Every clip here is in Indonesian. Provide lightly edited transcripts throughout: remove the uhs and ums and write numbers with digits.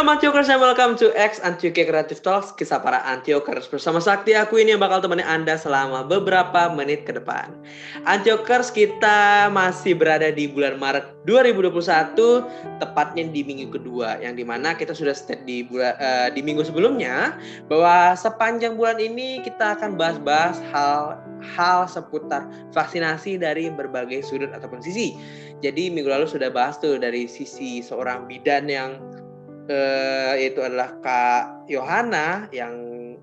Shalom Antiokers and welcome to X Antioquia Creative Talks, kisah para Antiokers. Bersama Sakti, aku ini yang bakal temani Anda selama beberapa menit ke depan. Antiokers, kita masih berada di bulan Maret 2021, tepatnya di minggu kedua, yang dimana kita sudah state di minggu sebelumnya, bahwa sepanjang bulan ini kita akan bahas-bahas hal seputar vaksinasi dari berbagai sudut ataupun sisi. Jadi minggu lalu sudah bahas tuh dari sisi seorang bidan yang itu adalah Kak Yohana yang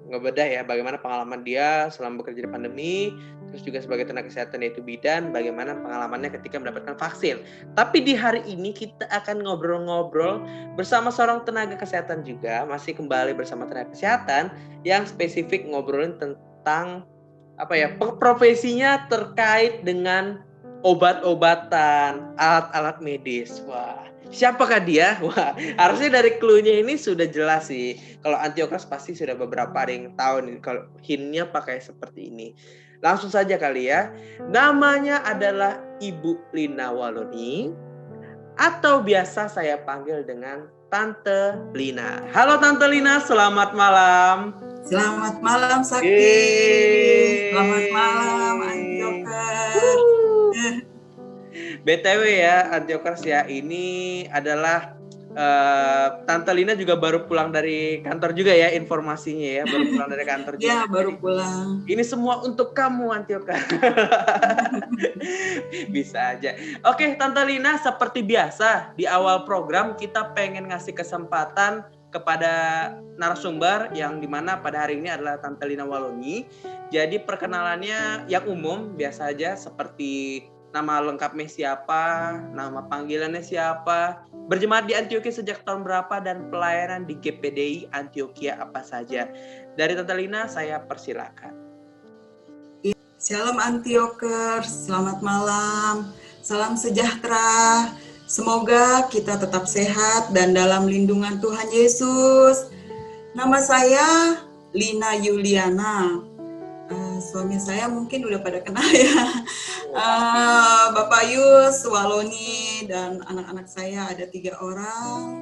ngebedah ya bagaimana pengalaman dia selama bekerja di pandemi, terus juga sebagai tenaga kesehatan yaitu bidan, bagaimana pengalamannya ketika mendapatkan vaksin. Tapi di hari ini kita akan ngobrol-ngobrol bersama seorang tenaga kesehatan juga, masih kembali bersama tenaga kesehatan yang spesifik ngobrolin tentang profesinya terkait dengan obat-obatan, alat-alat medis. Wah, siapakah dia? Wah, harusnya dari clue-nya ini sudah jelas sih. Kalau Antiokras pasti sudah beberapa ada yang tahu nih kalau hint-nya pakai seperti ini. Langsung saja kali ya. Namanya adalah Ibu Lina Waloni, atau biasa saya panggil dengan Tante Lina. Halo Tante Lina, selamat malam. Selamat malam Sakti. Selamat malam Antiokers. BTW ya Antiokers ya, ini adalah Tante Lina juga baru pulang dari kantor juga ya, informasinya ya, baru pulang dari kantor juga. Ya, baru pulang. Ini semua untuk kamu Antiokers. Bisa aja. Oke Tante Lina, seperti biasa di awal program kita pengen ngasih kesempatan kepada narasumber yang dimana pada hari ini adalah Tante Lina Waloni. Jadi perkenalannya yang umum biasa aja, seperti nama lengkapnya siapa, nama panggilannya siapa, berjemaat di Antioquia sejak tahun berapa, dan pelayanan di GPDI Antioquia apa saja. Dari Tante Lina saya persilakan. Shalom Antiokers, selamat malam, salam sejahtera. Semoga kita tetap sehat dan dalam lindungan Tuhan Yesus. Nama saya Lina Yuliana. Suami saya mungkin udah pada kenal ya. Bapak Yus Waloni dan anak-anak saya ada 3 orang.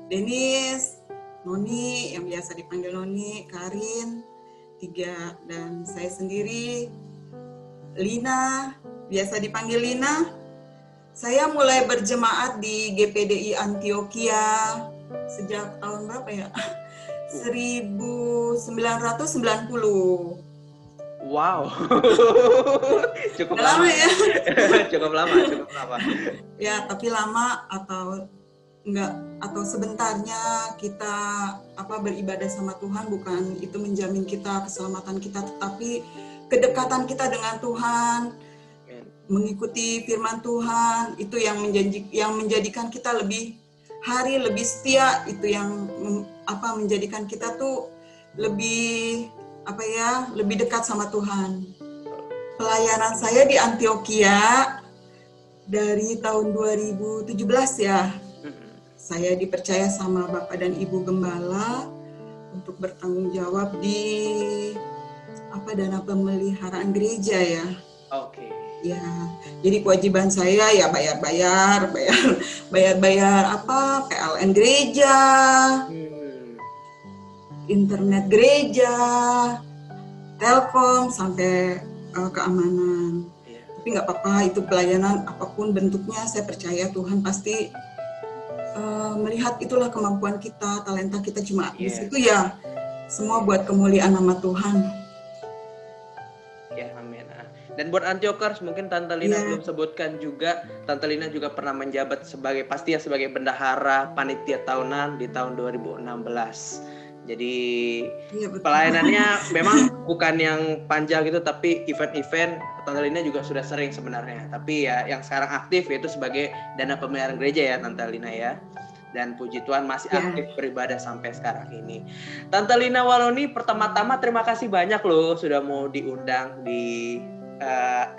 Denis, Noni yang biasa dipanggil Noni, Karin, 3, dan saya sendiri Lina, biasa dipanggil Lina. Saya mulai berjemaat di GPDI Antioquia sejak tahun berapa ya? 1990. Wow. Cukup lama ya. Cukup lama. Ya, tapi lama atau enggak, atau sebentarnya kita beribadah sama Tuhan, bukan itu menjamin kita keselamatan kita, tetapi kedekatan kita dengan Tuhan, mengikuti firman Tuhan, itu yang menjadikan kita lebih setia, itu yang menjadikan kita tuh lebih dekat sama Tuhan. Pelayanan saya di Antioquia dari tahun 2017 ya. Saya dipercaya sama Bapak dan Ibu Gembala untuk bertanggung jawab di dana pemeliharaan gereja ya. Oke. Ya, jadi kewajiban saya ya bayar PLN gereja, internet gereja, Telkom sampai keamanan. Tapi nggak apa-apa, itu pelayanan apapun bentuknya, saya percaya Tuhan pasti melihat itulah kemampuan kita, talenta kita, cuma di situ ya semua buat kemuliaan nama Tuhan. Ya, amin. Dan buat Antiokers, mungkin Tante Lina belum sebutkan juga, Tante Lina juga pernah menjabat sebagai bendahara panitia tahunan di tahun 2016. Jadi pelayanannya memang bukan yang panjang gitu, tapi event-event Tante Lina juga sudah sering sebenarnya. Tapi ya yang sekarang aktif yaitu sebagai dana pemeliharaan gereja ya Tante Lina ya. Dan puji Tuhan masih aktif beribadah sampai sekarang ini. Tante Lina Waloni, pertama-tama terima kasih banyak loh sudah mau diundang di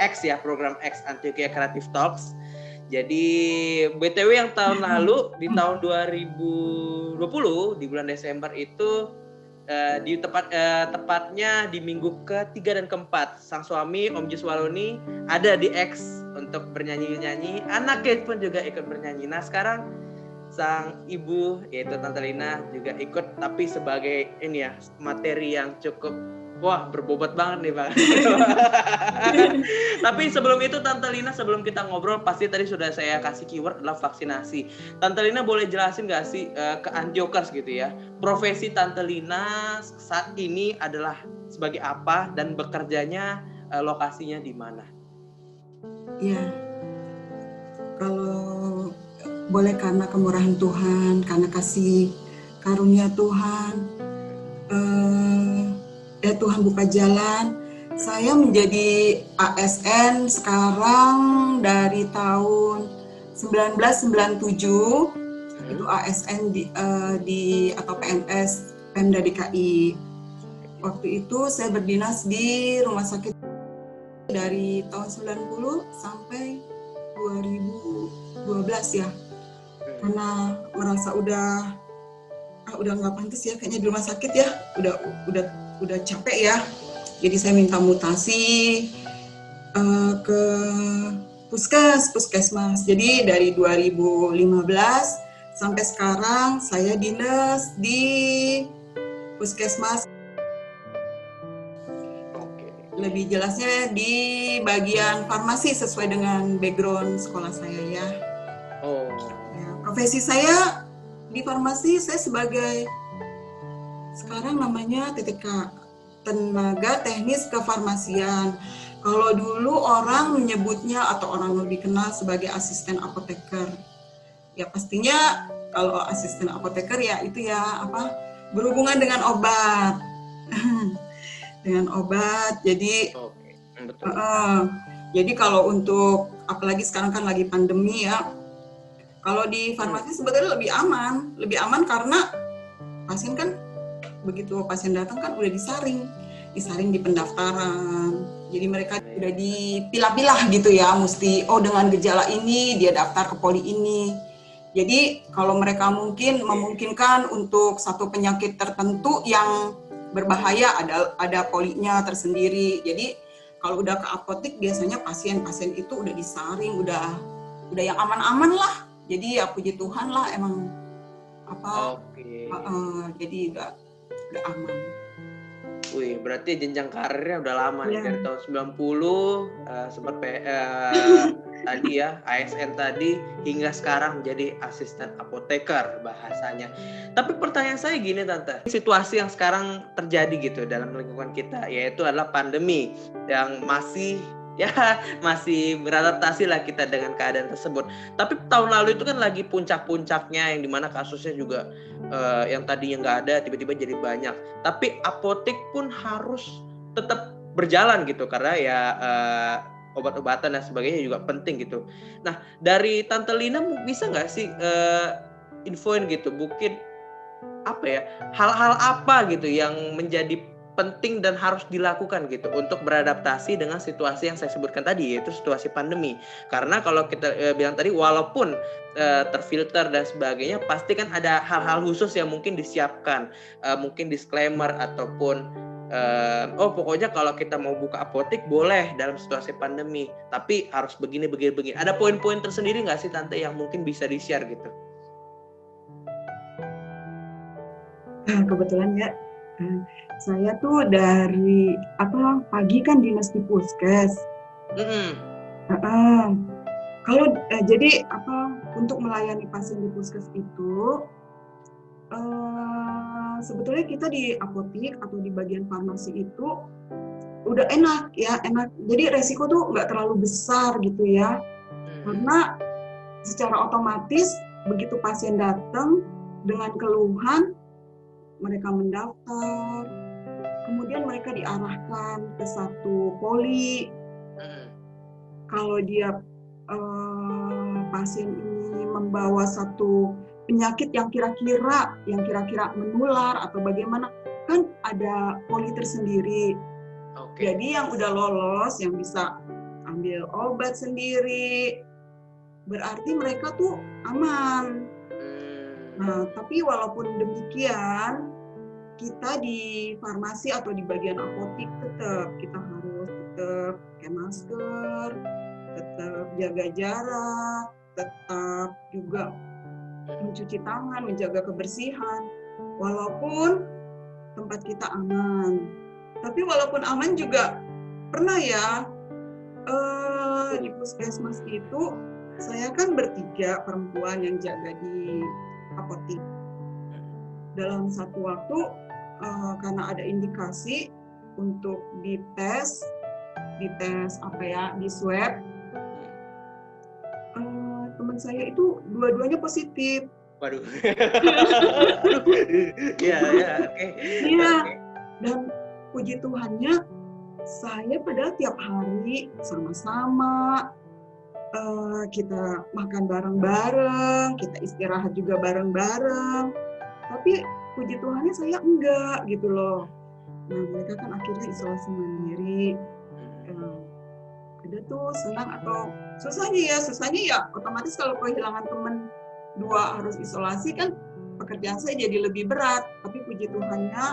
X ya, program X Antioquia Creative Talks. Jadi BTW yang tahun lalu di tahun 2020 di bulan Desember itu tepatnya di minggu ke-3 dan ke-4 sang suami Om Jus Waloni ada di X untuk bernyanyi-nyanyi, anaknya pun juga ikut bernyanyi. Nah sekarang sang ibu yaitu Tante Lina juga ikut, tapi sebagai ini ya, materi yang cukup berbobot banget nih Bang. Tapi sebelum itu Tante Lina, sebelum kita ngobrol, pasti tadi sudah saya kasih keyword adalah vaksinasi. Tante Lina boleh jelasin nggak sih ke Antiokers gitu ya, profesi Tante Lina saat ini adalah sebagai apa dan bekerjanya lokasinya di mana? Ya, kalau boleh karena kemurahan Tuhan, karena kasih karunia Tuhan, Tuhan buka jalan. Saya menjadi ASN sekarang dari tahun 1997. Itu ASN di atau PNS Pemda DKI. Waktu itu saya berdinas di rumah sakit dari tahun 90 sampai 2012 ya. Karena merasa udah nggak pantas ya kayaknya di rumah sakit ya, udah capek ya. Jadi saya minta mutasi ke puskesmas. Jadi dari 2015 sampai sekarang saya dinas di puskesmas. Lebih jelasnya di bagian farmasi sesuai dengan background sekolah saya ya. Ya, profesi saya di farmasi saya sebagai sekarang namanya TTK, Tenaga Teknis Kefarmasian. Kalau dulu orang menyebutnya atau orang lebih kenal sebagai asisten apoteker. Ya pastinya kalau asisten apoteker ya itu ya berhubungan dengan obat. Dengan obat. Jadi jadi kalau untuk apalagi sekarang kan lagi pandemi ya. Kalau di farmasi sebetulnya lebih aman karena pasien kan begitu pasien datang kan udah disaring di pendaftaran. Jadi mereka udah dipilah-pilah gitu ya, mesti dengan gejala ini dia daftar ke poli ini. Jadi kalau mereka memungkinkan untuk satu penyakit tertentu yang berbahaya ada polinya tersendiri. Jadi kalau udah ke apotek biasanya pasien-pasien itu udah disaring, udah yang aman-aman lah. Jadi ya puji Tuhan lah emang jadi udah aman. Wih, berarti jenjang karirnya udah lama nih dari tahun 90 sempat tadi ya ASN tadi hingga sekarang menjadi asisten apoteker bahasanya. Tapi pertanyaan saya gini Tante, situasi yang sekarang terjadi gitu dalam lingkungan kita yaitu adalah pandemi yang masih beradaptasi lah kita dengan keadaan tersebut. Tapi tahun lalu itu kan lagi puncak-puncaknya yang dimana kasusnya juga yang tadinya nggak ada tiba-tiba jadi banyak. Tapi apotek pun harus tetap berjalan gitu karena ya obat-obatan dan sebagainya juga penting gitu. Nah dari Tante Lina bisa nggak sih infoin gitu mungkin hal-hal apa gitu yang menjadi penting dan harus dilakukan gitu untuk beradaptasi dengan situasi yang saya sebutkan tadi yaitu situasi pandemi. Karena kalau kita bilang tadi walaupun terfilter dan sebagainya pasti kan ada hal-hal khusus yang mungkin disiapkan, mungkin disclaimer ataupun pokoknya kalau kita mau buka apotek boleh dalam situasi pandemi tapi harus begini. Ada poin-poin tersendiri nggak sih Tante yang mungkin bisa di-share gitu? Kebetulan ya saya tuh dari pagi kan dinas di puskes. Kalau jadi untuk melayani pasien di puskes itu sebetulnya kita di apotek atau di bagian farmasi itu udah enak. Jadi resiko tuh nggak terlalu besar gitu ya. Karena secara otomatis begitu pasien datang dengan keluhan mereka mendaftar, kemudian mereka diarahkan ke satu poli. Kalau dia pasien ini membawa satu penyakit yang kira-kira menular atau bagaimana, kan ada poli tersendiri. Jadi yang udah lolos, yang bisa ambil obat sendiri, berarti mereka tuh aman. Nah, tapi walaupun demikian, kita di farmasi atau di bagian apotek kita harus tetap pakai masker, tetap jaga jarak, tetap juga mencuci tangan, menjaga kebersihan. Walaupun tempat kita aman. Tapi walaupun aman juga pernah ya, di puskesmas itu saya kan bertiga perempuan yang jaga di apotik. Dalam satu waktu karena ada indikasi untuk dites di swab, teman saya itu dua-duanya positif. Waduh. Iya, oke. Iya. Dan puji Tuhannya, saya padahal tiap hari sama-sama, kita makan bareng-bareng, kita istirahat juga bareng-bareng. Tapi puji Tuhannya saya enggak gitu loh. Nah, mereka kan akhirnya isolasi mandiri. Ada tuh senang atau susahnya ya otomatis kalau kehilangan teman dua harus isolasi kan pekerjaan saya jadi lebih berat. Tapi puji Tuhannya,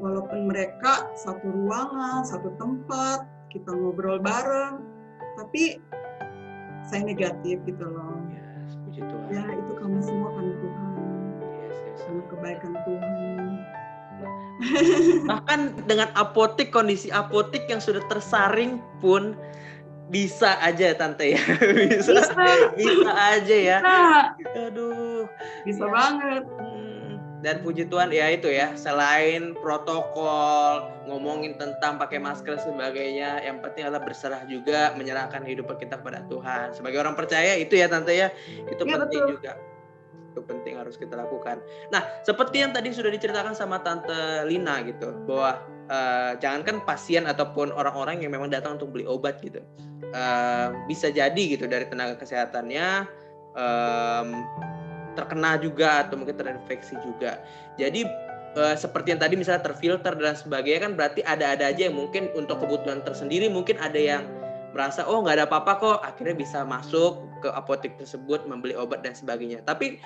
walaupun mereka satu ruangan, satu tempat, kita ngobrol bareng, tapi saya negatif gitu loh. Yes, puji Tuhan. Ya itu kami semua karena Tuhan, karena kebaikan Tuhan. Bahkan dengan apotik, kondisi apotik yang sudah tersaring pun bisa aja tante ya. Bisa aja ya. Aduh, bisa banget. Dan puji Tuhan ya itu ya, selain protokol, ngomongin tentang pakai masker sebagainya, yang penting adalah berserah juga, menyerahkan hidup kita kepada Tuhan. Sebagai orang percaya itu ya tante ya, itu ya, penting betul. Juga. Itu penting harus kita lakukan. Nah, seperti yang tadi sudah diceritakan sama Tante Lina gitu, bahwa jangankan pasien ataupun orang-orang yang memang datang untuk beli obat gitu, bisa jadi gitu dari tenaga kesehatannya terkena juga atau mungkin terinfeksi juga. Jadi seperti yang tadi misalnya terfilter dan sebagainya kan berarti ada-ada aja yang mungkin untuk kebutuhan tersendiri, mungkin ada yang merasa oh nggak ada apa-apa kok, akhirnya bisa masuk ke apotek tersebut membeli obat dan sebagainya. Tapi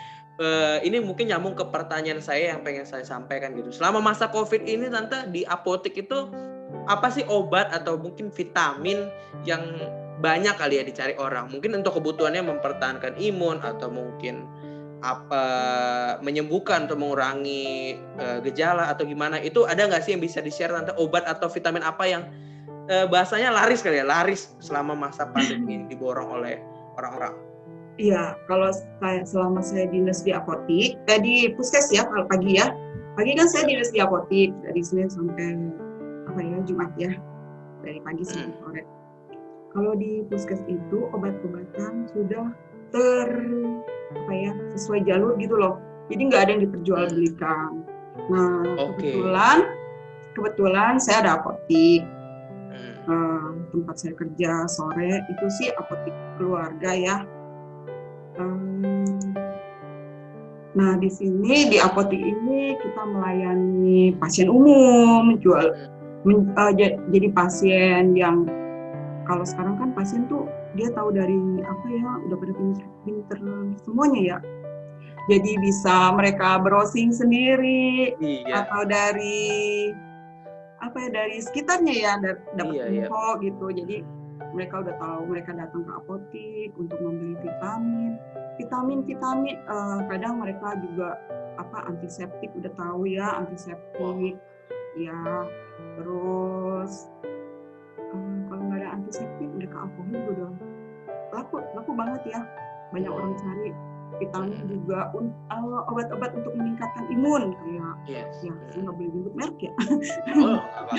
ini mungkin nyambung ke pertanyaan saya yang pengen saya sampaikan gitu. Selama masa COVID ini tante di apotek itu apa sih obat atau mungkin vitamin yang banyak kali ya dicari orang? Mungkin untuk kebutuhannya mempertahankan imun atau mungkin menyembuhkan atau mengurangi gejala atau gimana, itu ada nggak sih yang bisa di-share tante, obat atau vitamin apa yang bahasanya laris kali ya, laris selama masa pandemi ini diborong oleh orang-orang? Iya, kalau selama saya dinas di apotik, di puskes ya, kalau pagi kan saya dinas di apotik dari Senin sampai Jumat ya, dari pagi sampai sore. Kalau di puskes itu obat-obatan sudah sesuai jalur gitu loh. Jadi nggak ada yang diperjualbelikan. Nah, kebetulan saya ada apotik. Tempat saya kerja sore itu sih apotik keluarga ya. Nah, di sini di apotik ini kita melayani pasien umum, jadi pasien yang kalau sekarang kan pasien tuh dia tahu dari udah pada pinter semuanya ya. Jadi bisa mereka browsing sendiri atau dari sekitarnya ya, dapat info gitu. Jadi mereka udah tahu, mereka datang ke apotik untuk membeli vitamin. Kadang mereka juga antiseptik udah tahu ya, antiseptik ya. Terus kalau nggak ada antiseptik udah ke alkohol udah laku banget ya, banyak orang cari. Vitamin juga obat-obat untuk meningkatkan imun kayak saya nggak boleh nyebut merek ya. Oh, apa.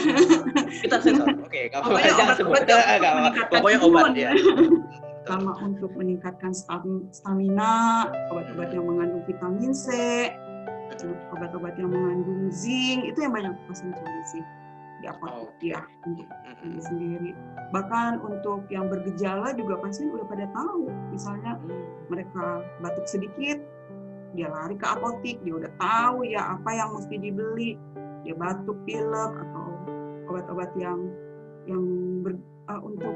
Kita sensor. Oke, jangan sebut. Pokoknya obat ya. Sama untuk meningkatkan stamina, obat-obat yang mengandung vitamin C, obat-obat yang mengandung zinc, itu yang banyak pasien cari sih di apotek ya untuk sendiri. Bahkan untuk yang bergejala juga pasien udah pada tahu. Misalnya mereka batuk sedikit, dia lari ke apotek, dia udah tahu ya apa yang mesti dibeli. Dia batuk, pilek atau obat-obat yang untuk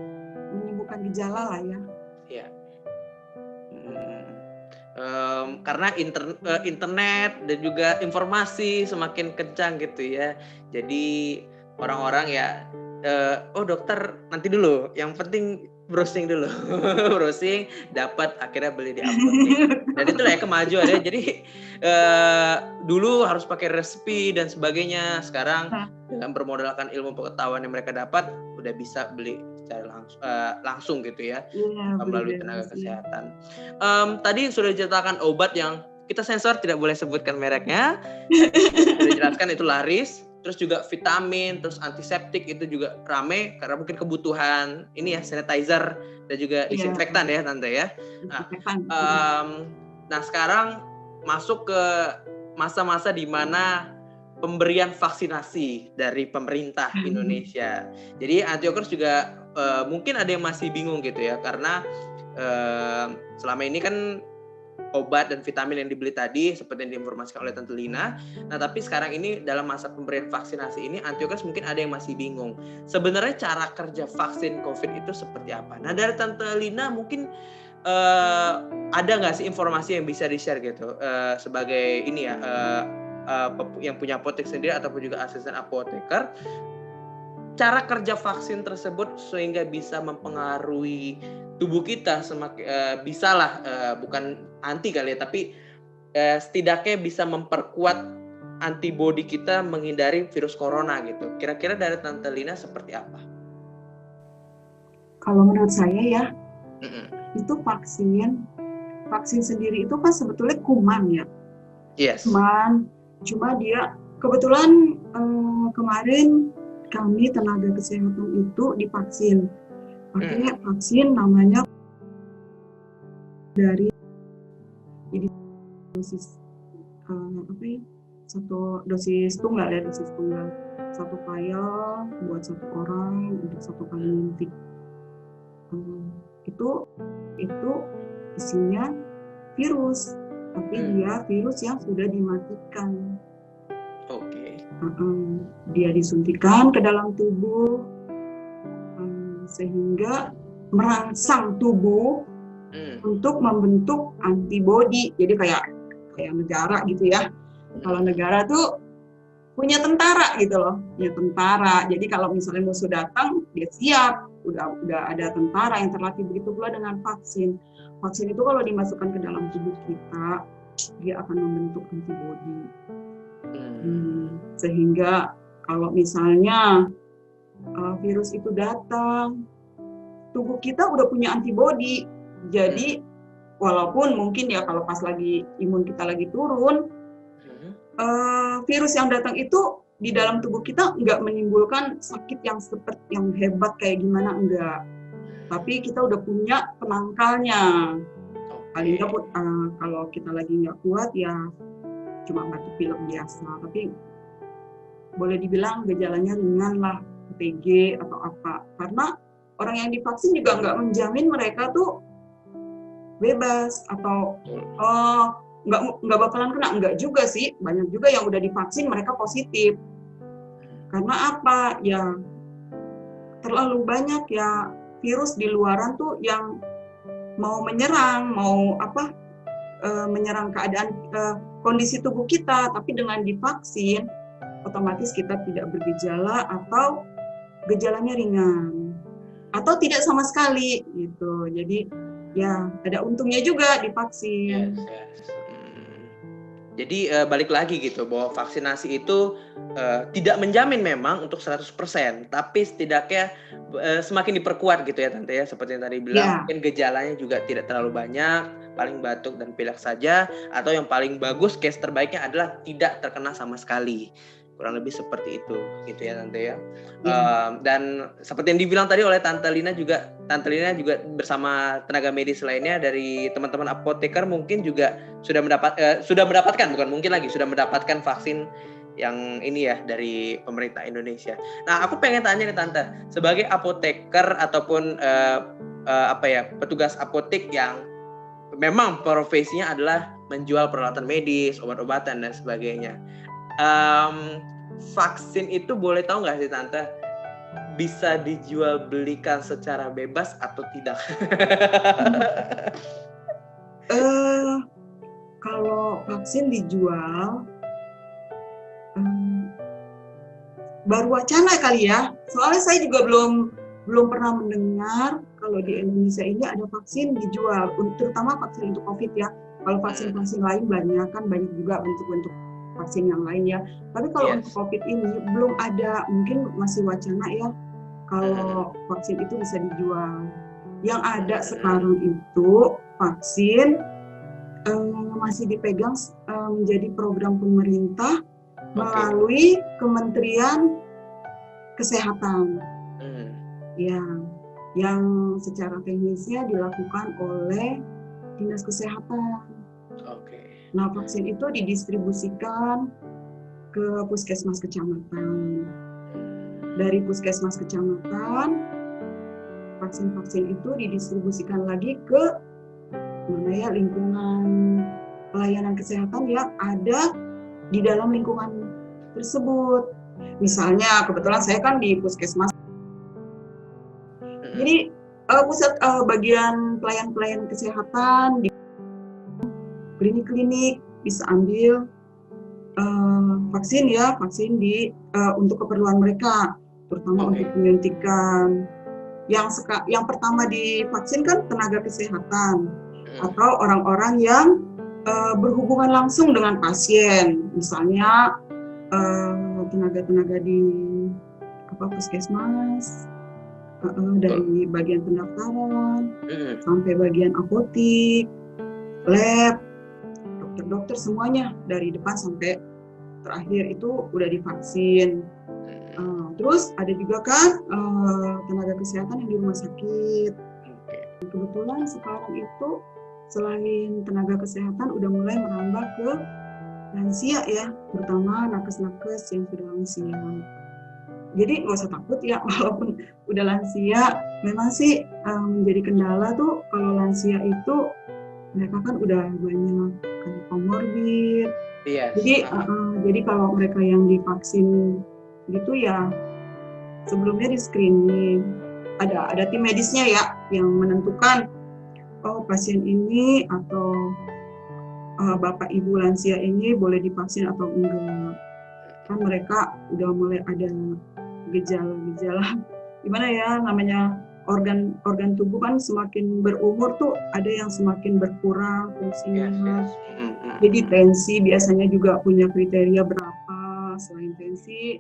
menyembuhkan gejala lah ya. Iya. Karena internet dan juga informasi semakin kencang gitu ya. Jadi orang-orang ya, dokter nanti dulu. Yang penting browsing dulu, browsing, dapat akhirnya beli di apotek. Dan itulah ya kemajuan ya. Jadi dulu harus pakai respi dan sebagainya. Sekarang dengan bermodalkan ilmu pengetahuan yang mereka dapat, udah bisa beli secara langsung gitu ya, melalui tenaga kesehatan. Tadi sudah diceritakan obat yang kita sensor tidak boleh sebutkan mereknya. Sudah dijelaskan itu laris. Terus juga vitamin, terus antiseptik itu juga rame karena mungkin kebutuhan ini ya, sanitizer dan juga disinfektan ya Tante ya. Nah sekarang masuk ke masa-masa di mana pemberian vaksinasi dari pemerintah Indonesia. Jadi Antiokers juga mungkin ada yang masih bingung gitu ya, karena selama ini kan obat dan vitamin yang dibeli tadi seperti yang diinformasikan oleh Tante Lina. Nah, tapi sekarang ini dalam masa pemberian vaksinasi ini Antiokers mungkin ada yang masih bingung. Sebenarnya cara kerja vaksin COVID itu seperti apa? Nah, dari Tante Lina mungkin ada nggak sih informasi yang bisa di-share gitu sebagai ini ya yang punya apotek sendiri ataupun juga asisten apoteker, cara kerja vaksin tersebut sehingga bisa mempengaruhi tubuh kita semakin bisalah bukan anti kali ya, tapi setidaknya bisa memperkuat antibodi kita menghindari virus corona gitu. Kira-kira dari Tante Lina seperti apa? Kalau menurut saya ya, itu vaksin sendiri itu kan sebetulnya kuman ya. Yes. Cuma dia kebetulan kemarin kami tenaga kesehatan itu divaksin. Pakai vaksin namanya dari jadi dosis satu dosis tunggal ya, satu vial buat satu orang untuk satu kali nyuntik. Itu isinya virus, tapi dia virus yang sudah dimatikan. Oke. Dia disuntikan ke dalam tubuh sehingga merangsang tubuh untuk membentuk antibodi. Jadi kayak negara gitu ya. Kalau negara tuh punya tentara gitu loh, punya tentara. Jadi kalau misalnya musuh datang, dia siap. Udah ada tentara yang terlatih. Begitu pula dengan vaksin. Vaksin itu kalau dimasukkan ke dalam tubuh kita, dia akan membentuk antibodi. Sehingga kalau misalnya virus itu datang, tubuh kita udah punya antibodi. Jadi walaupun mungkin ya kalau pas lagi imun kita lagi turun, virus yang datang itu di dalam tubuh kita nggak menimbulkan sakit yang hebat kayak gimana, enggak. Tapi kita udah punya penangkalnya. Paling nggak kalau kita lagi nggak kuat ya cuma batuk pilek biasa. Tapi boleh dibilang gejalanya ringan lah, OTG atau apa. Karena orang yang divaksin juga nggak menjamin mereka tuh bebas atau nggak bakalan kena. Nggak juga sih, banyak juga yang udah divaksin mereka positif. Karena apa? Ya terlalu banyak ya virus di luaran tuh yang mau menyerang, menyerang keadaan kondisi tubuh kita. Tapi dengan divaksin otomatis kita tidak bergejala atau gejalanya ringan atau tidak sama sekali gitu. Jadi ya ada untungnya juga divaksin. Yes. Jadi balik lagi gitu bahwa vaksinasi itu tidak menjamin memang untuk 100%, tapi setidaknya semakin diperkuat gitu ya Tante ya, seperti yang tadi bilang, mungkin gejalanya juga tidak terlalu banyak, paling batuk dan pilek saja, atau yang paling bagus case terbaiknya adalah tidak terkena sama sekali. Kurang lebih seperti itu gitu ya Tante ya. Dan seperti yang dibilang tadi oleh Tante Lina juga bersama tenaga medis lainnya dari teman-teman apoteker mungkin juga sudah mendapatkan vaksin yang ini ya dari pemerintah Indonesia. Nah, aku pengen tanya nih Tante, sebagai apoteker ataupun petugas apotek yang memang profesinya adalah menjual peralatan medis, obat-obatan dan sebagainya. Vaksin itu boleh tahu nggak sih Tante, bisa dijual belikan secara bebas atau tidak? Kalau vaksin dijual baru wacana kali ya. Soalnya saya juga belum pernah mendengar kalau di Indonesia ini ada vaksin dijual, terutama vaksin untuk COVID ya. Kalau vaksin-vaksin lain banyak juga bentuk-bentuk vaksin yang lain ya. Tapi kalau untuk COVID ini belum ada, mungkin masih wacana ya kalau vaksin itu bisa dijual. Yang ada sekarang itu vaksin masih dipegang menjadi program pemerintah melalui Kementerian Kesehatan. Ya, yang secara teknisnya dilakukan oleh Dinas Kesehatan. Nah, vaksin itu didistribusikan ke puskesmas kecamatan. Dari puskesmas kecamatan, vaksin-vaksin itu didistribusikan lagi ke lingkungan pelayanan kesehatan yang ada di dalam lingkungan tersebut. Misalnya, kebetulan saya kan di puskesmas. Jadi, pusat bagian pelayan kesehatan di klinik-klinik bisa ambil vaksin untuk keperluan mereka, terutama untuk menyuntikkan. Yang pertama divaksin kan tenaga kesehatan atau orang-orang yang berhubungan langsung dengan pasien, misalnya tenaga-tenaga di puskesmas, dari bagian pendaftaran sampai bagian apotik, lab, dokter semuanya dari depan sampai terakhir itu udah divaksin. Terus ada juga kan tenaga kesehatan yang di rumah sakit. Kebetulan sekarang itu selain tenaga kesehatan udah mulai merambah ke lansia ya, terutama nakes-nakes yang sudah lansia. Jadi nggak usah takut ya, walaupun udah lansia, memang sih menjadi kendala tuh kalau lansia itu mereka kan udah banyak komorbid. Jadi kalau mereka yang divaksin gitu ya sebelumnya di screening, ada tim medisnya ya yang menentukan pasien ini atau bapak ibu lansia ini boleh divaksin atau enggak. Kan mereka udah mulai ada gejala-gejala gimana ya, namanya organ tubuh kan semakin berumur tuh ada yang semakin berkurang fungsinya. Jadi tensi biasanya juga punya kriteria berapa, selain tensi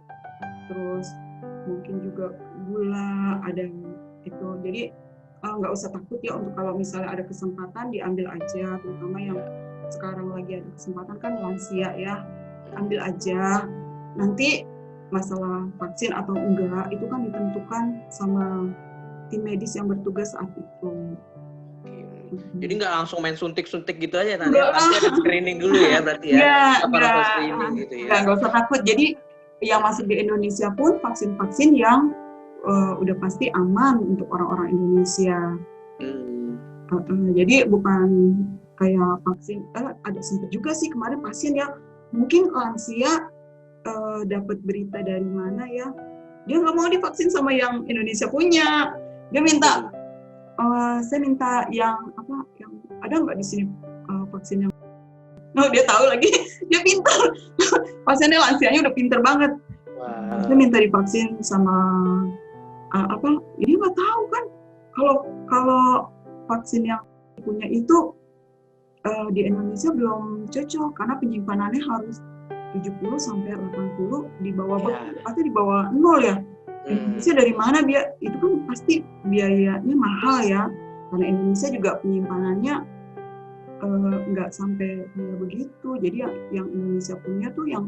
terus mungkin juga gula ada itu. Jadi nggak usah takut ya untuk kalau misalnya ada kesempatan diambil aja, terutama yang sekarang lagi ada kesempatan kan lansia ya, ambil aja. Nanti masalah vaksin atau enggak itu kan ditentukan sama tim medis yang bertugas saat itu. Jadi nggak langsung main suntik-suntik gitu aja nanti ada screening dulu ya berarti ya? Apa screening gitu ya? Nggak usah takut. Jadi yang masuk di Indonesia pun vaksin-vaksin yang udah pasti aman untuk orang-orang Indonesia. Jadi bukan kayak vaksin, ada sempat juga sih kemarin pasien yang mungkin lansia dapat berita dari mana ya, dia nggak mau divaksin sama yang Indonesia punya, dia minta saya minta yang ada nggak di sini vaksin yang dia tahu lagi dia pintar pasiennya lansianya udah pintar banget. Dia minta divaksin sama dia nggak tahu kan kalau vaksin yang punya itu di Indonesia belum cocok karena penyimpanannya harus 70 sampai 80 di bawah pasti di bawah 0 ya. Indonesia dari mana itu kan pasti biayanya mahal ya, karena Indonesia juga penyimpanannya nggak sampai kayak begitu. Jadi yang Indonesia punya tuh yang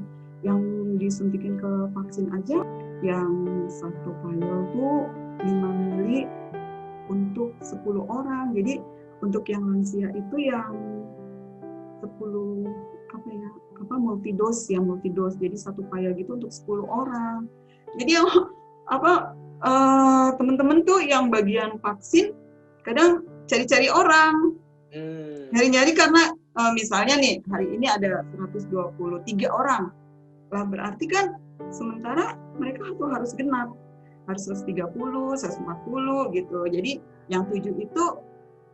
disuntikin ke vaksin aja yang satu vial tuh 5 mili untuk 10 orang. Jadi untuk yang lansia itu yang 10 multidos. Jadi satu vial gitu untuk 10 orang. Jadi yang teman-teman tuh yang bagian vaksin kadang cari-cari orang. Nyari-nyari karena misalnya nih hari ini ada 123 orang. Lah berarti kan sementara mereka tuh harus genap. Harus 130, 140 gitu. Jadi yang 7 itu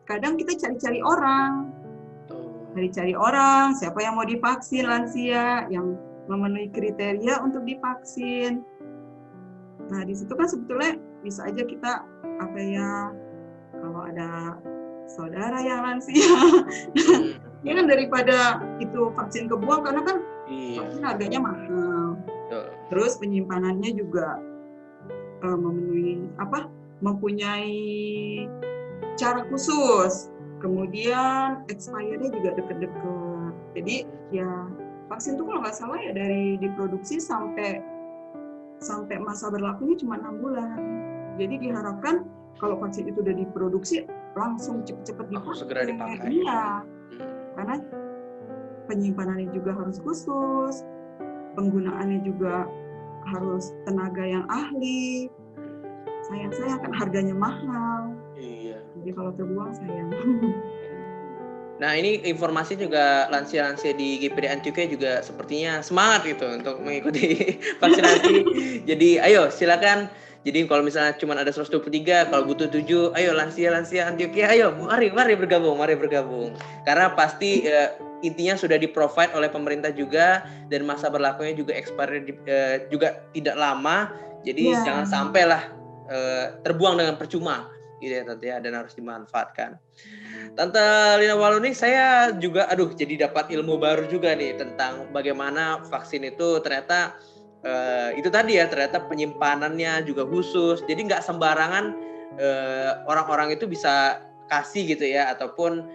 kadang kita cari-cari orang. Cari-cari orang, siapa yang mau divaksin lansia, yang memenuhi kriteria untuk divaksin. Nah, di situ kan sebetulnya bisa aja kita kalau ada saudara yang lansia, ya kan daripada itu vaksin kebuang karena kan vaksin harganya mahal. Terus penyimpanannya juga mempunyai cara khusus. Kemudian expirednya juga deket-deket. Jadi ya vaksin itu kalau nggak salah ya dari diproduksi sampai masa berlakunya cuma 6 bulan. Jadi diharapkan kalau vaksin itu udah diproduksi langsung cepet-cepet dipakai. Segera dipakai. Iya. Karena penyimpanannya juga harus khusus, penggunaannya juga harus tenaga yang ahli. Sayang kan harganya mahal. Iya. Jadi kalau terbuang sayang. Nah, ini informasi juga lansia-lansia di GPD Antioquia juga sepertinya semangat gitu untuk mengikuti vaksinasi. Jadi ayo silakan. Jadi kalau misalnya cuma ada 123, kalau butuh 7, ayo lansia-lansia Antioquia, ayo mari bergabung. Karena pasti intinya sudah di-provide oleh pemerintah juga dan masa berlakunya juga expired juga tidak lama. Jadi jangan sampailah terbuang dengan percuma gitu ya Tante ya, dan harus dimanfaatkan. Tante Lina Waluni, saya juga jadi dapat ilmu baru juga nih tentang bagaimana vaksin itu ternyata itu tadi ya, ternyata penyimpanannya juga khusus. Jadi nggak sembarangan orang-orang itu bisa kasih gitu ya, ataupun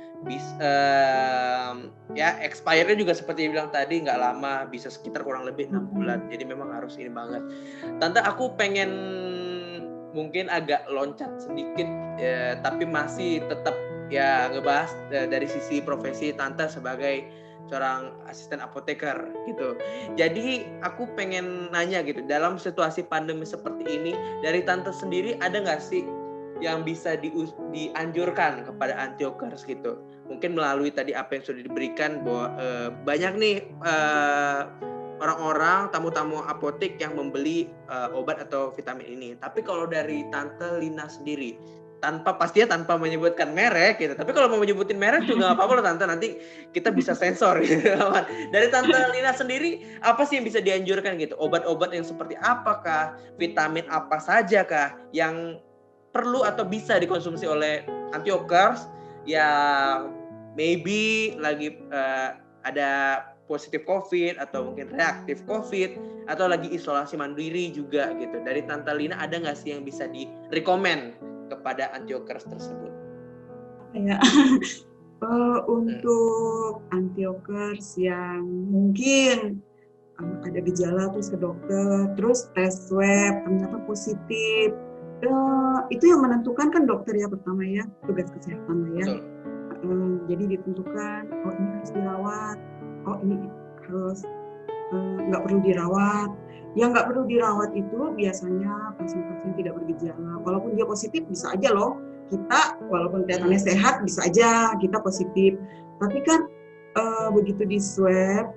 expirednya juga seperti yang bilang tadi nggak lama, bisa sekitar kurang lebih 6 bulan. Jadi memang harus ini banget. Tante, aku pengen mungkin agak loncat sedikit tapi masih tetap ya ngebahas dari sisi profesi Tante sebagai seorang asisten apoteker gitu. Jadi aku pengen nanya gitu, dalam situasi pandemi seperti ini, dari Tante sendiri ada nggak sih yang bisa dianjurkan kepada Antiokers gitu? Mungkin melalui tadi apa yang sudah diberikan, bahwa banyak nih orang-orang, tamu-tamu apotek yang membeli obat atau vitamin ini. Tapi kalau dari Tante Lina sendiri, pastinya tanpa menyebutkan merek gitu. Tapi kalau mau menyebutin merek juga nggak apa-apa loh Tante, nanti kita bisa sensor gitu. Dari Tante Lina sendiri, apa sih yang bisa dianjurkan gitu? Obat-obat yang seperti apakah? Vitamin apa saja kah yang perlu atau bisa dikonsumsi oleh Antiokers yang maybe lagi ada positif COVID atau mungkin reaktif COVID atau lagi isolasi mandiri juga gitu. Dari Tante Lina ada nggak sih yang bisa direkomend kepada Antiokers tersebut? Ya, untuk Antiokers yang mungkin ada gejala terus ke dokter, terus tes swab ternyata positif, itu yang menentukan kan dokter ya pertama ya, tugas kesehatan ya. Jadi ditentukan, oh ini harus dirawat, oh ini harus nggak perlu dirawat. Yang nggak perlu dirawat itu biasanya pasien-pasien tidak bergejala. Walaupun dia positif bisa aja loh, kita walaupun kelihatannya sehat bisa aja kita positif. Tapi kan begitu di swab,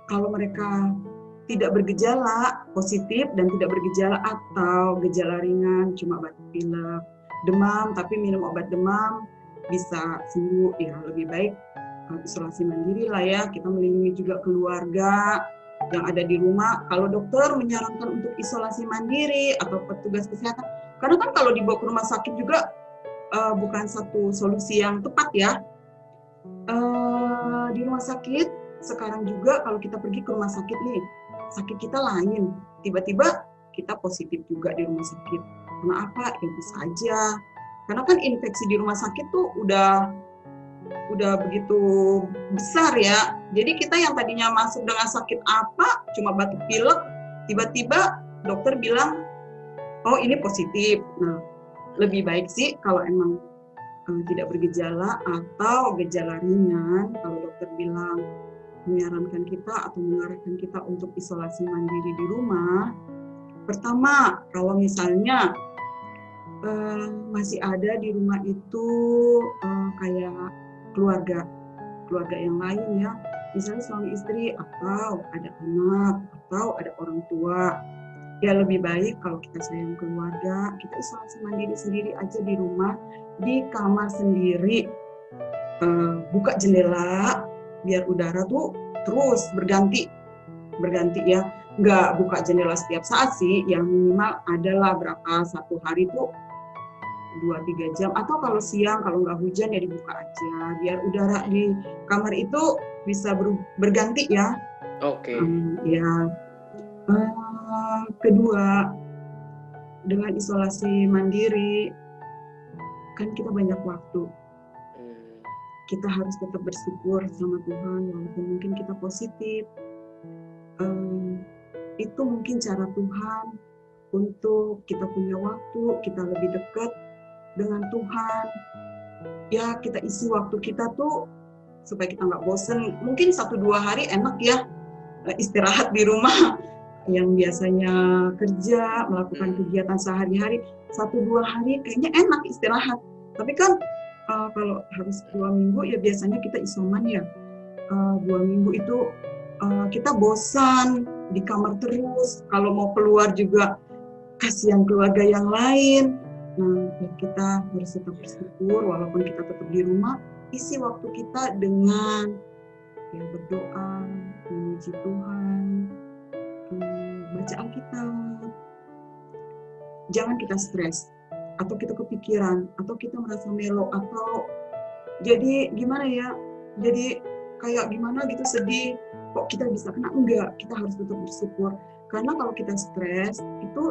kalau mereka tidak bergejala positif dan tidak bergejala atau gejala ringan cuma batuk pilek, demam tapi minum obat demam bisa sembuh, ya lebih baik isolasi mandiri lah ya, kita melindungi juga keluarga yang ada di rumah. Kalau dokter menyarankan untuk isolasi mandiri atau petugas kesehatan, karena kan kalau dibawa ke rumah sakit juga bukan satu solusi yang tepat ya. Di rumah sakit sekarang juga kalau kita pergi ke rumah sakit nih, sakit kita lain, tiba-tiba kita positif juga di rumah sakit. Karena apa? Ya bisa aja. Karena kan infeksi di rumah sakit tuh udah begitu besar ya. Jadi kita yang tadinya masuk dengan sakit apa, cuma batuk pilek, tiba-tiba dokter bilang, oh ini positif. Nah, lebih baik sih kalau emang tidak bergejala atau gejala ringan, kalau dokter bilang menyarankan kita atau mengarahkan kita untuk isolasi mandiri di rumah. Pertama, kalau misalnya masih ada di rumah itu kayak keluarga yang lain ya, misalnya suami istri atau ada anak atau ada orang tua, ya lebih baik kalau kita sayang keluarga, kita isolasi mandiri sendiri aja di rumah, di kamar sendiri, buka jendela biar udara tuh terus berganti ya, nggak buka jendela setiap saat sih, yang minimal adalah berapa satu hari tuh 2-3 jam, atau kalau siang kalau nggak hujan ya dibuka aja biar udara di kamar itu bisa berganti ya. Oke. Ya. Kedua, dengan isolasi mandiri kan kita banyak waktu. Kita harus tetap bersyukur sama Tuhan walaupun mungkin kita positif. Itu mungkin cara Tuhan untuk kita punya waktu, kita lebih dekat dengan Tuhan. Ya, kita isi waktu kita tuh supaya kita nggak bosen. Mungkin 1-2 hari enak ya istirahat di rumah yang biasanya kerja, melakukan kegiatan sehari-hari. 1-2 hari kayaknya enak istirahat. Tapi kan kalau harus 2 minggu ya biasanya kita isoman ya. 2 minggu itu kita bosan di kamar terus. Kalau mau keluar juga kasihan keluarga yang lain. Nah, ya kita harus tetap bersyukur walaupun kita tetap di rumah. Isi waktu kita dengan ya berdoa, memuji Tuhan, baca Alkitab. Jangan kita stres atau kita kepikiran atau kita merasa melo atau jadi gimana ya, jadi kayak gimana gitu sedih, kok kita bisa kena, enggak, kita harus tetap bersyukur. Karena kalau kita stres itu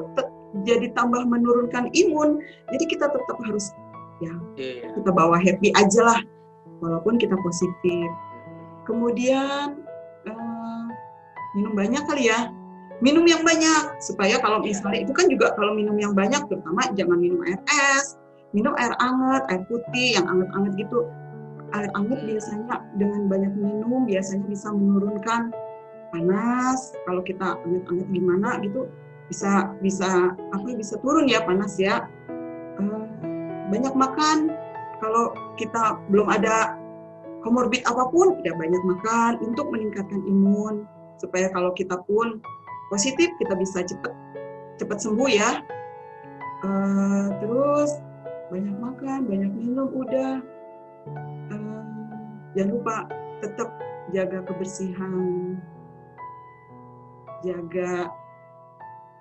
jadi tambah menurunkan imun, jadi kita tetap harus ya kita bawa happy aja lah walaupun kita positif. Kemudian minum banyak kali ya, minum yang banyak supaya kalau misalnya itu kan juga kalau minum yang banyak terutama jangan minum air es, minum air hangat, air putih yang hangat-hangat gitu. Air hangat biasanya dengan banyak minum biasanya bisa menurunkan panas. Kalau kita hangat-hangat gimana gitu bisa turun ya panas ya. Banyak makan, kalau kita belum ada komorbid apapun ya banyak makan untuk meningkatkan imun supaya kalau kita pun positif kita bisa cepat sembuh ya. Terus banyak makan, banyak minum udah. Jangan lupa tetap jaga kebersihan, jaga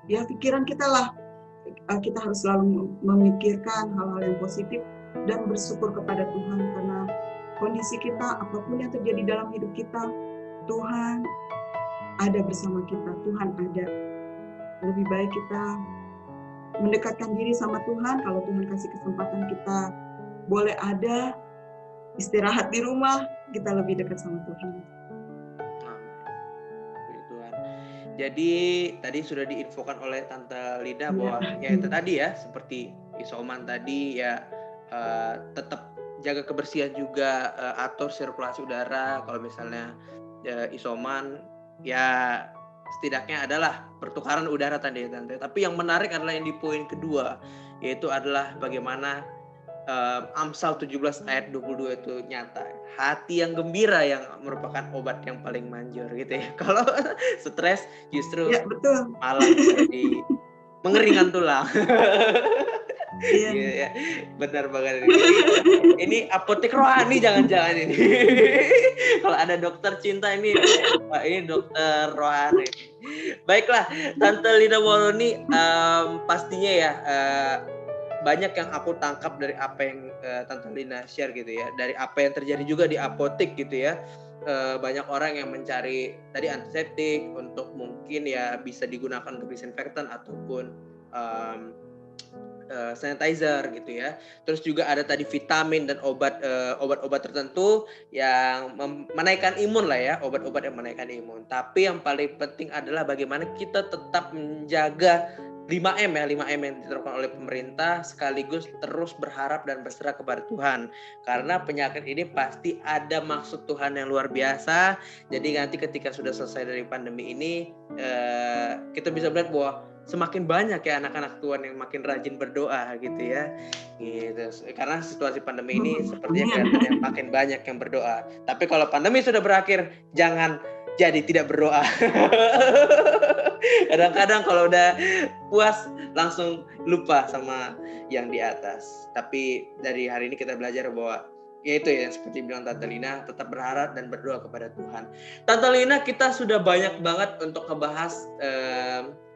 ya pikiran kita lah. Kita harus selalu memikirkan hal-hal yang positif dan bersyukur kepada Tuhan karena kondisi kita apapun yang terjadi dalam hidup kita, Tuhan ada bersama kita, Tuhan ada. Lebih baik kita mendekatkan diri sama Tuhan. Kalau Tuhan kasih kesempatan kita boleh ada istirahat di rumah, kita lebih dekat sama Tuhan. Tuhan. Jadi tadi sudah diinfokan oleh Tante Lida bahwa ya itu tadi ya seperti isoman tadi ya tetap jaga kebersihan juga, atur sirkulasi udara. Kalau misalnya isoman ya setidaknya adalah pertukaran udara tadi ya Tante. Tapi yang menarik adalah yang di poin kedua, yaitu adalah bagaimana Amsal 17 ayat 22 itu nyata. Hati yang gembira yang merupakan obat yang paling manjur gitu ya. Kalau stres justru ya, betul. malah jadi mengeringan tulang. Iya, benar banget. Ini apotek rohani jangan-jangan ini. Kalau ada dokter cinta ini dokter rohani. Baiklah, Tante Lida Waroni, pastinya ya banyak yang aku tangkap dari apa yang Tante Lina share gitu ya, dari apa yang terjadi juga di apotek gitu ya. Banyak orang yang mencari tadi antiseptik untuk mungkin ya bisa digunakan untuk disinfektan ataupun sanitizer gitu ya. Terus juga ada tadi vitamin dan obat-obat tertentu yang menaikkan imun lah ya, obat-obat yang menaikkan imun. Tapi yang paling penting adalah bagaimana kita tetap menjaga 5M yang diterapkan oleh pemerintah, sekaligus terus berharap dan berserah kepada Tuhan. Karena penyakit ini pasti ada maksud Tuhan yang luar biasa. Jadi nanti ketika sudah selesai dari pandemi ini, kita bisa melihat bahwa semakin banyak ya anak-anak Tuhan yang makin rajin berdoa gitu ya. Gitu. Karena situasi pandemi ini sepertinya kelihatannya makin banyak yang berdoa. Tapi kalau pandemi sudah berakhir, jangan jadi tidak berdoa. Kadang-kadang kalau udah puas langsung lupa sama yang di atas. Tapi dari hari ini kita belajar bahwa ya itu ya seperti bilang Tante Lina, tetap berharap dan berdoa kepada Tuhan. Tante Lina, kita sudah banyak banget untuk ngebahas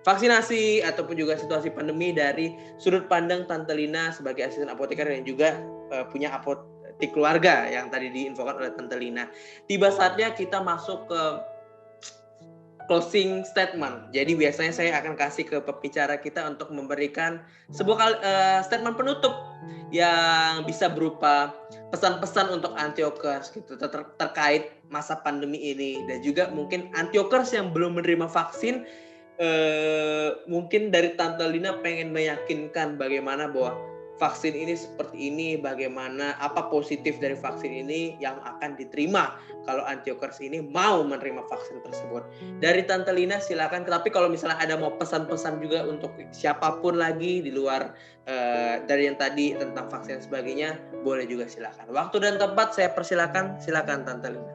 vaksinasi ataupun juga situasi pandemi dari sudut pandang Tante Lina sebagai asisten apoteker yang juga punya apotek keluarga yang tadi diinfokan oleh Tante Lina. Tiba saatnya kita masuk ke closing statement. Jadi biasanya saya akan kasih ke pembicara kita untuk memberikan sebuah statement penutup yang bisa berupa pesan-pesan untuk antiokers gitu terkait masa pandemi ini, dan juga mungkin antiokers yang belum menerima vaksin. Mungkin dari Tante Lina pengen meyakinkan bagaimana bahwa vaksin ini seperti ini, bagaimana apa positif dari vaksin ini yang akan diterima kalau antiokers ini mau menerima vaksin tersebut. Dari Tante Lina silakan. Tapi kalau misalnya ada mau pesan-pesan juga untuk siapapun lagi di luar dari yang tadi tentang vaksin dan sebagainya, boleh juga silakan. Waktu dan tempat saya persilakan, silakan Tante Lina.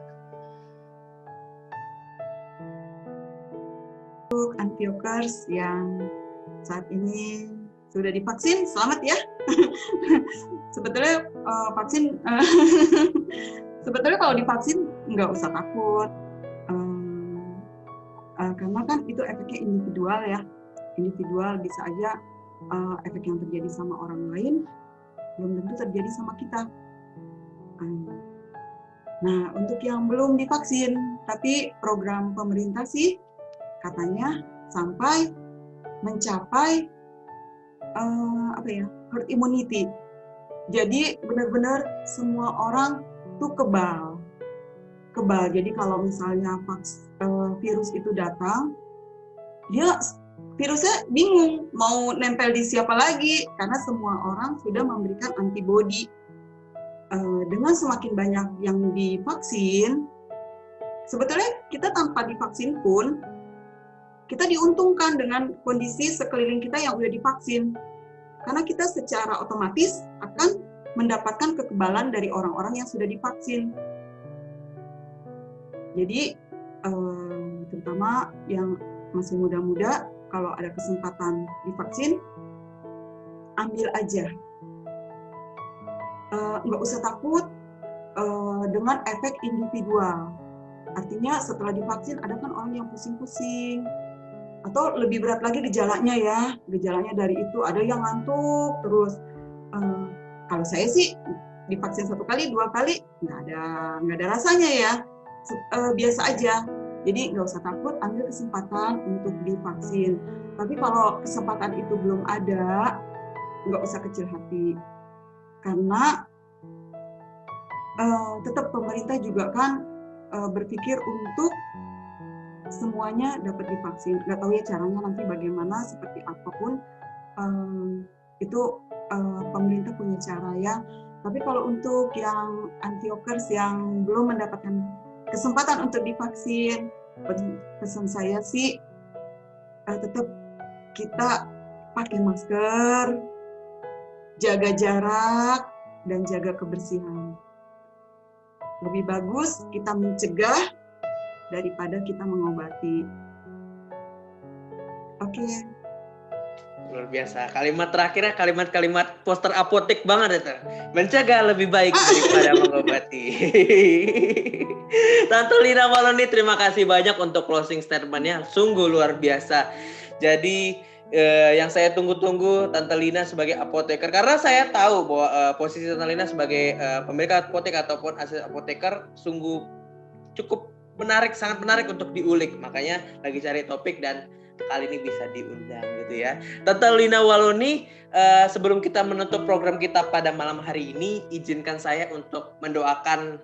Untuk antiokers yang saat ini sudah divaksin, selamat ya. Sebetulnya vaksin, sebetulnya kalau divaksin nggak usah takut, karena kan itu efeknya individual ya. Individual bisa aja efek yang terjadi sama orang lain belum tentu terjadi sama kita. Nah, untuk yang belum divaksin, tapi program pemerintah sih katanya sampai mencapai herd immunity. Jadi benar-benar semua orang tuh kebal. Jadi kalau misalnya virus itu datang, virusnya bingung mau nempel di siapa lagi, karena semua orang sudah memberikan antibodi. Dengan semakin banyak yang divaksin, sebetulnya kita tanpa divaksin pun kita diuntungkan dengan kondisi sekeliling kita yang udah divaksin. Karena kita secara otomatis akan mendapatkan kekebalan dari orang-orang yang sudah divaksin. Jadi, terutama yang masih muda-muda, kalau ada kesempatan divaksin, ambil aja. Nggak usah takut dengan efek individual. Artinya setelah divaksin ada kan orang yang pusing-pusing, atau lebih berat lagi gejalanya ya. Gejalanya dari itu ada yang ngantuk terus. Kalau saya sih divaksin 1 kali, 2 kali nggak ada rasanya ya. Biasa aja. Jadi nggak usah takut, ambil kesempatan untuk divaksin. Tapi kalau kesempatan itu belum ada, nggak usah kecil hati. Karena tetap pemerintah juga kan berpikir untuk semuanya dapat divaksin. Nggak tahu ya caranya nanti bagaimana, seperti apapun itu pemerintah punya cara ya. Tapi kalau untuk yang antiokers yang belum mendapatkan kesempatan untuk divaksin, pesan saya sih tetap kita pakai masker, jaga jarak, dan jaga kebersihan. Lebih bagus kita mencegah daripada kita mengobati. Oke. Luar biasa. Kalimat terakhirnya kalimat-kalimat poster apotek banget itu. Mencegah lebih baik daripada mengobati. Tante Lina Waloni, terima kasih banyak untuk closing statement-nya. Sungguh luar biasa. Jadi yang saya tunggu-tunggu Tante Lina sebagai apoteker, karena saya tahu bahwa posisi Tante Lina sebagai pemilik apotek ataupun asisten apoteker sungguh cukup menarik, sangat menarik untuk diulik. Makanya lagi cari topik dan kali ini bisa diundang gitu ya. Tante Lina Waloni, sebelum kita menutup program kita pada malam hari ini, izinkan saya untuk mendoakan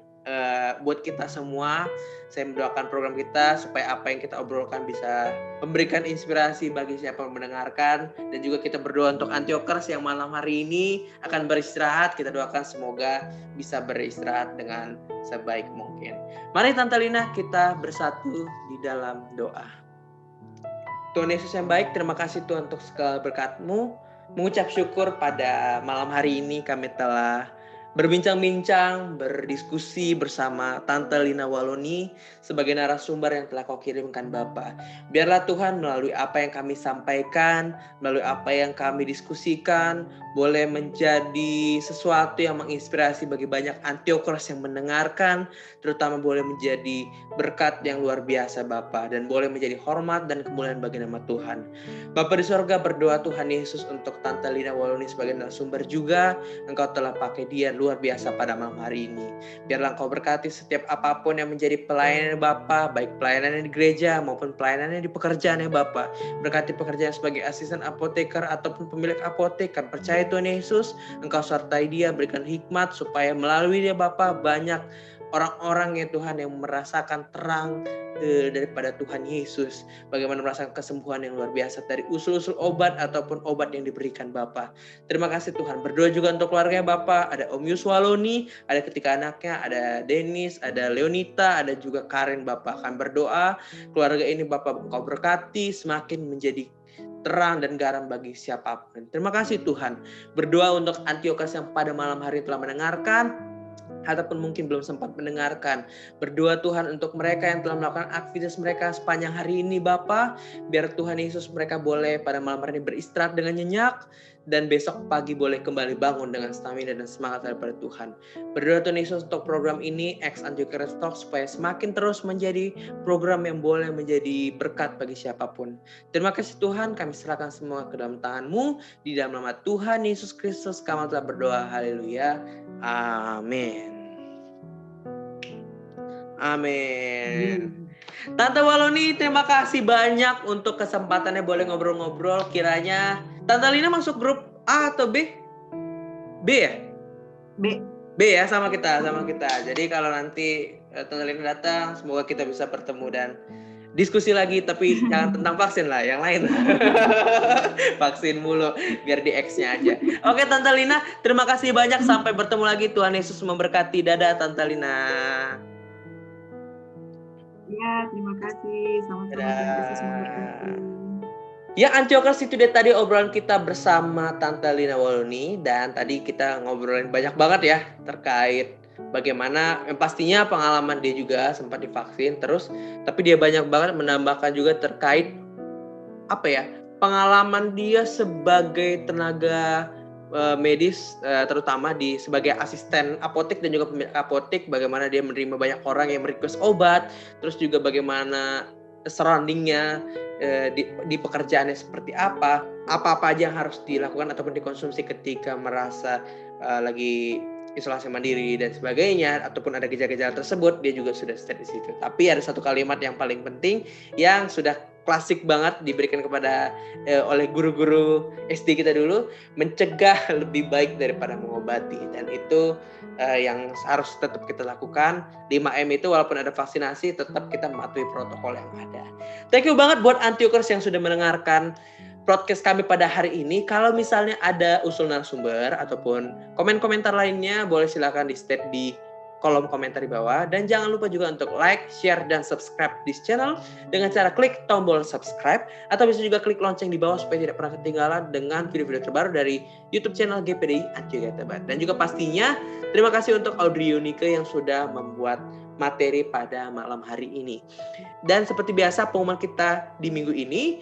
buat kita semua. Saya mendoakan program kita supaya apa yang kita obrolkan bisa memberikan inspirasi bagi siapa yang mendengarkan, dan juga kita berdoa untuk antiokers yang malam hari ini akan beristirahat. Kita doakan semoga bisa beristirahat dengan sebaik mungkin. Mari Tante Lina, kita bersatu di dalam doa. Tuhan Yesus yang baik, terima kasih Tuhan untuk segala berkat-Mu. Mengucap syukur pada malam hari ini kami telah berbincang-bincang, berdiskusi bersama Tante Lina Waloni sebagai narasumber yang telah kau kirimkan Bapa. Biarlah Tuhan melalui apa yang kami sampaikan, melalui apa yang kami diskusikan, boleh menjadi sesuatu yang menginspirasi bagi banyak Antiokers yang mendengarkan, terutama boleh menjadi berkat yang luar biasa Bapa, dan boleh menjadi hormat dan kemuliaan bagi nama Tuhan. Bapa di sorga, berdoa Tuhan Yesus untuk Tante Lina Waloni sebagai narasumber juga. Engkau telah pakai dia luar biasa pada malam hari ini. Biarlah Engkau berkati setiap apapun yang menjadi pelayanan Bapa, baik pelayanannya di gereja maupun pelayanannya di pekerjaannya Bapa. Berkati pekerjaan sebagai asisten apoteker ataupun pemilik apotek. Kami percaya Tuhan Yesus, Engkau sertai dia, berikan hikmat supaya melalui dia Bapa banyak orang-orang ya Tuhan yang merasakan terang daripada Tuhan Yesus. Bagaimana merasakan kesembuhan yang luar biasa dari usul-usul obat ataupun obat yang diberikan Bapa. Terima kasih Tuhan. Berdoa juga untuk keluarga Bapa. Ada Om Yus Waloni, ada ketiga anaknya, ada Dennis, ada Leonita, ada juga Karen Bapa. Kami berdoa keluarga ini Bapa Engkau berkati semakin menjadi terang dan garam bagi siapapun. Terima kasih Tuhan. Berdoa untuk Antiochus yang pada malam hari telah mendengarkan ataupun mungkin belum sempat mendengarkan. Berdoa Tuhan untuk mereka yang telah melakukan aktivitas mereka sepanjang hari ini Bapa. Biar Tuhan Yesus mereka boleh pada malam hari ini beristirahat dengan nyenyak. Dan besok pagi boleh kembali bangun dengan stamina dan semangat daripada Tuhan. Berdoa Tuhan Yesus untuk program ini, Ex Antiochus Talk, supaya semakin terus menjadi program yang boleh menjadi berkat bagi siapapun. Terima kasih Tuhan, kami serahkan semua ke dalam tangan-Mu. Di dalam nama Tuhan Yesus Kristus kami telah berdoa. Haleluya. Amin. Amin. Tante Waloni, terima kasih banyak untuk kesempatannya boleh ngobrol-ngobrol. Kiranya Tante Lina masuk grup A atau B? B ya? B ya, sama kita. Jadi kalau nanti Tante Lina datang, semoga kita bisa bertemu dan diskusi lagi, tapi jangan tentang vaksin lah, yang lain. Vaksin mulu, biar di X-nya aja. Oke Tante Lina, terima kasih banyak. Sampai bertemu lagi. Tuhan Yesus memberkati. Dadah Tante Lina. Ya, terima kasih. Sama-sama Tuhan Yesus memberkati. Ya, Antiochus, itu dia tadi obrolan kita bersama Tante Lina Waloni. Dan tadi kita ngobrolin banyak banget ya terkait bagaimana pastinya pengalaman dia juga sempat divaksin terus, tapi dia banyak banget menambahkan juga terkait pengalaman dia sebagai tenaga medis, terutama sebagai asisten apotek dan juga pemilik apotek, bagaimana dia menerima banyak orang yang merequest obat, terus juga bagaimana surroundingnya di pekerjaannya seperti apa aja yang harus dilakukan ataupun dikonsumsi ketika merasa lagi isolasi mandiri dan sebagainya, ataupun ada gejala-gejala tersebut, dia juga sudah stay di situ. Tapi ada satu kalimat yang paling penting yang sudah klasik banget diberikan kepada oleh guru-guru SD kita dulu, mencegah lebih baik daripada mengobati, dan itu yang harus tetap kita lakukan. 5M itu walaupun ada vaksinasi, tetap kita mematuhi protokol yang ada. Thank you banget buat Antiochus yang sudah mendengarkan podcast kami pada hari ini. Kalau misalnya ada usul narasumber ataupun komen-komentar lainnya, boleh silakan di-state di kolom komentar di bawah. Dan jangan lupa juga untuk like, share, dan subscribe di channel dengan cara klik tombol subscribe, atau bisa juga klik lonceng di bawah supaya tidak pernah ketinggalan dengan video-video terbaru dari YouTube channel GPDI Antiochus Tebet. Dan juga pastinya terima kasih untuk Audrey Yunike yang sudah membuat materi pada malam hari ini. Dan seperti biasa pengumuman kita di minggu ini,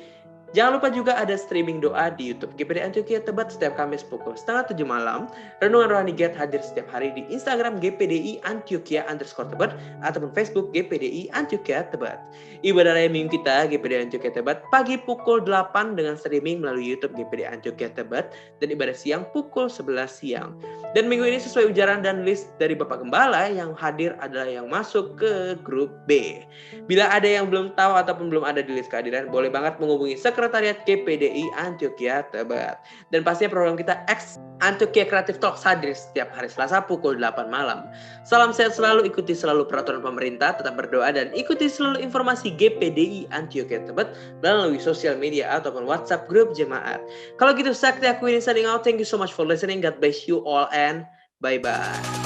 jangan lupa juga ada streaming doa di YouTube GPDI Antiochus Tebet setiap Kamis pukul 6:30 malam. Renungan Rohani Get hadir setiap hari di Instagram GPDI Antiochus_Tebet ataupun Facebook GPDI Antiochus Tebet. Ibadah raya minggu kita GPDI Antiochus Tebet pagi pukul 8 dengan streaming melalui YouTube GPDI Antiochus Tebet, dan ibadah siang pukul 11 siang. Dan minggu ini sesuai ujaran dan list dari Bapak Gembala, yang hadir adalah yang masuk ke grup B. Bila ada yang belum tahu ataupun belum ada di list kehadiran, boleh banget menghubungi Sekretariat GPDI Antiochus Tebet. Dan pastinya program kita Ex Antiochus Creative Talks hadir setiap hari Selasa pukul 8 malam. Salam sehat selalu, ikuti selalu peraturan pemerintah, tetap berdoa, dan ikuti selalu informasi GPDI Antiochus Tebet melalui sosial media ataupun WhatsApp grup jemaat. Kalau gitu, Sakti Akwini signing out. Thank you so much for listening. God bless you all and bye-bye.